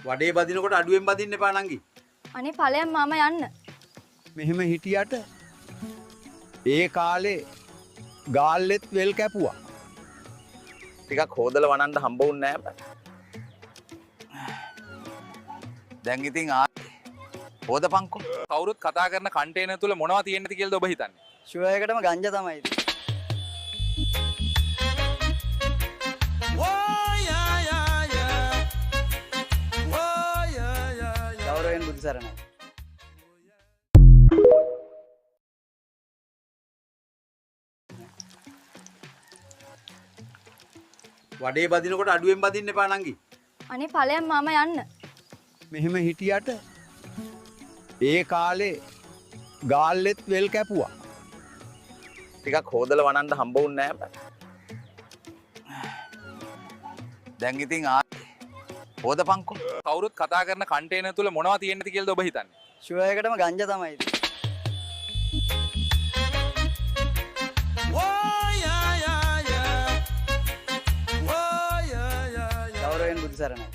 වඩේ බදිනකොට අඩුවෙන් බදින්න එපා නංගි. අනේ ඵලයන් මාම යන්න. මෙහෙම හිටියට ඒ කාලේ ගාල්ලෙත් වෙල් කැපුවා. ටිකක් හොදලා වනන්න හම්බ වුන්නේ නැහැ. දැන් ඉතින් හොදපන්කෝ. කවුරුත් කතා කරන කන්ටේනර් තුල මොනවද තියෙන්නද කියලාද ඔබ හිතන්නේ? ෂුවර් එකටම ගංජා තමයි ඉතින්. ගෞරවයෙන් බුදු සරණයි. වඩේ බදිනකොට අඩුවෙන් බදින්න එපා නංගි. අනේ ඵලයන් මාම යන්න. මෙහෙම හිටියට ඒ කාලේ ගාල්ලෙත් වෙල් කැපුවා. ටිකක් හොදලා වනන්න හම්බ වුන්නේ නැහැ. දැන් ඉතින් හොදපන්කෝ. කවුරුත් කතා කරන කන්ටේනර් තුල මොනවද තියෙන්නද කියලාද ඔබ හිතන්නේ? ෂුවර් එකටම ගංජා තමයි ඉතින්. ගෞරවයෙන් බුදු සරණයි.